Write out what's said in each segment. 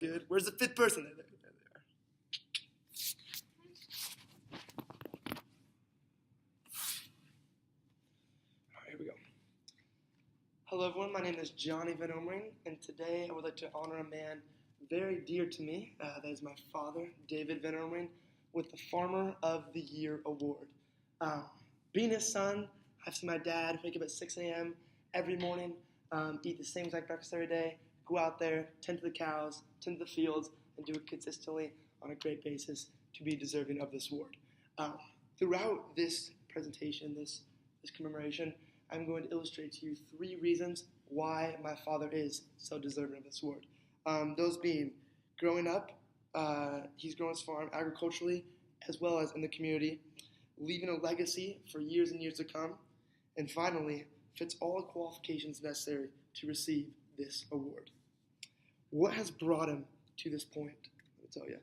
Good. Where's the fifth person? There they are. All right, here we go. Hello, everyone. My name is Johnny Van Omering, and today I would like to honor a man very dear to me. That is my father, David Van Omering, with the Farmer of the Year Award. Being his son, I've seen my dad wake up at 6 a.m. every morning, eat the same exact breakfast every day, go out there, tend to the cows, tend to the fields, and do it consistently on a great basis to be deserving of this award. Throughout this presentation, this commemoration, I'm going to illustrate to you 3 reasons why my father is so deserving of this award. Those being, growing up, he's grown his farm agriculturally as well as in the community, leaving a legacy for years and years to come, and finally, fits all the qualifications necessary to receive this award. What has brought him to this point? Let me tell you.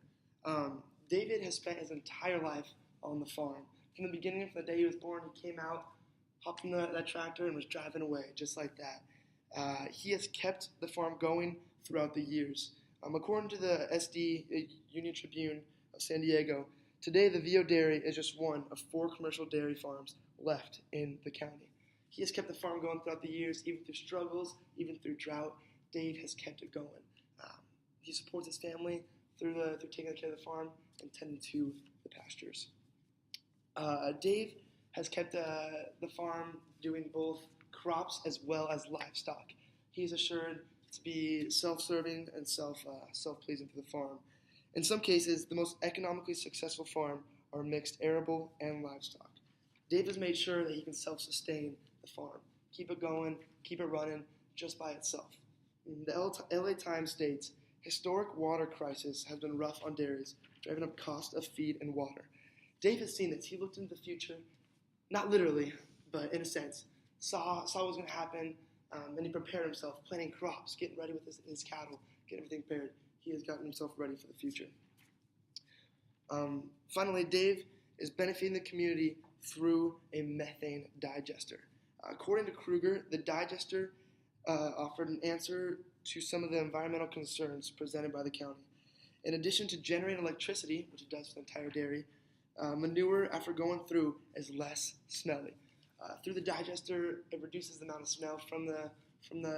David has spent his entire life on the farm. From the beginning, from the day he was born, he came out, hopped in that tractor, and was driving away, just like that. He has kept the farm going throughout the years. According to the SD Union Tribune of San Diego, today the VO Dairy is just one of 4 commercial dairy farms left in the county. He has kept the farm going throughout the years, even through struggles, even through drought. Dave has kept it going. He supports his family through taking care of the farm and tending to the pastures. Dave has kept the farm doing both crops as well as livestock. He is assured to be self-serving and self-pleasing to the farm. In some cases, the most economically successful farm are mixed arable and livestock. Dave has made sure that he can self-sustain the farm, keep it going, keep it running just by itself. The LA Times states, historic water crisis has been rough on dairies, driving up cost of feed and water. Dave has seen this. He looked into the future, not literally, but in a sense, saw what was going to happen, and he prepared himself, planting crops, getting ready with his cattle, getting everything prepared. He has gotten himself ready for the future. Finally, Dave is benefiting the community through a methane digester. According to Kruger, the digester offered an answer to some of the environmental concerns presented by the county. In addition to generating electricity, which it does for the entire dairy, manure, after going through, is less smelly. Through the digester, it reduces the amount of smell from the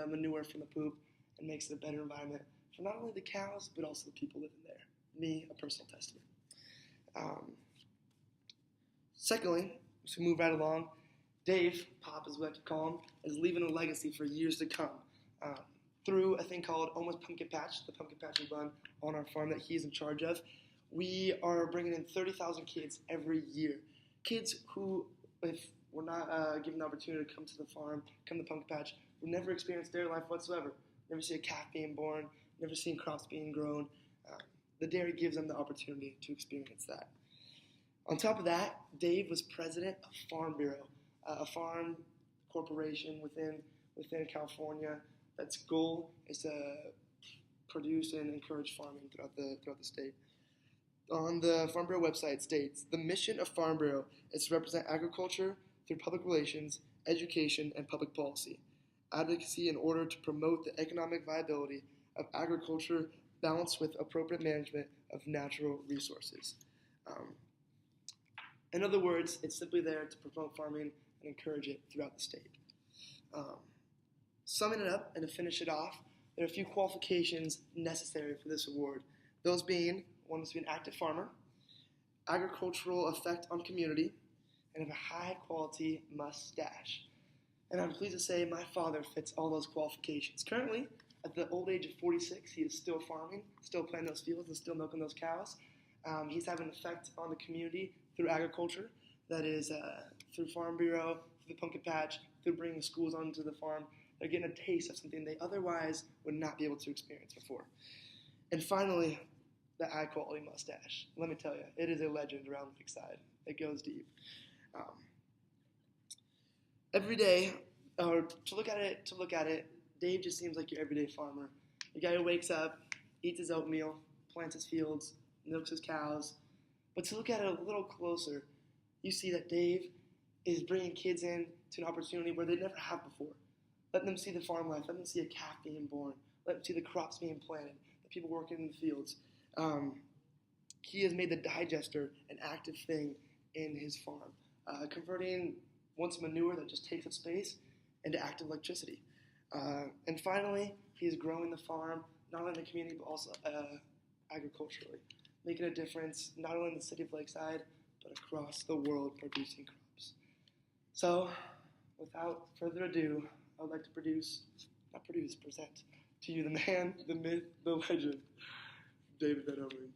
manure, from the poop, and makes it a better environment for not only the cows, but also the people living there. Me, a personal testament. Secondly, to move right along, Dave, Pop as we like to call him, is leaving a legacy for years to come. Through a thing called Almost Pumpkin Patch, the pumpkin patch we run on our farm that he's in charge of, we are bringing in 30,000 kids every year. Kids who, if we're not given the opportunity to come to the farm, come to the pumpkin patch, would never experience dairy life whatsoever. Never see a calf being born, never seen crops being grown. The dairy gives them the opportunity to experience that. On top of that, Dave was president of Farm Bureau, a farm corporation within California that's goal is to produce and encourage farming throughout the state. On the Farm Bureau website, it states, the mission of Farm Bureau is to represent agriculture through public relations, education, and public policy. Advocacy in order to promote the economic viability of agriculture balanced with appropriate management of natural resources. In other words, it's simply there to promote farming and encourage it throughout the state. Summing it up and to finish it off, there are a few qualifications necessary for this award. Those being, one must be an active farmer, agricultural effect on community, and have a high quality mustache. And I'm pleased to say my father fits all those qualifications. Currently, at the old age of 46, he is still farming, still planting those fields, and still milking those cows. He's having an effect on the community through agriculture, that is through Farm Bureau, through the pumpkin patch, through bringing schools onto the farm. They're getting a taste of something they otherwise would not be able to experience before. And finally, the high quality mustache. Let me tell you, it is a legend around Lakeside. It goes deep. Every day, or to look at it, Dave just seems like your everyday farmer. The guy who wakes up, eats his oatmeal, plants his fields, milks his cows. But to look at it a little closer, you see that Dave is bringing kids in to an opportunity where they never have before. Let them see the farm life. Let them see a calf being born. Let them see the crops being planted, the people working in the fields. He has made the digester an active thing in his farm, converting once manure that just takes up space into active electricity. And finally, he is growing the farm, not only in the community, but also agriculturally, making a difference not only in the city of Lakeside, but across the world, producing crops. So, without further ado, I would like to present to you the man, the myth, the legend, David Van Omering.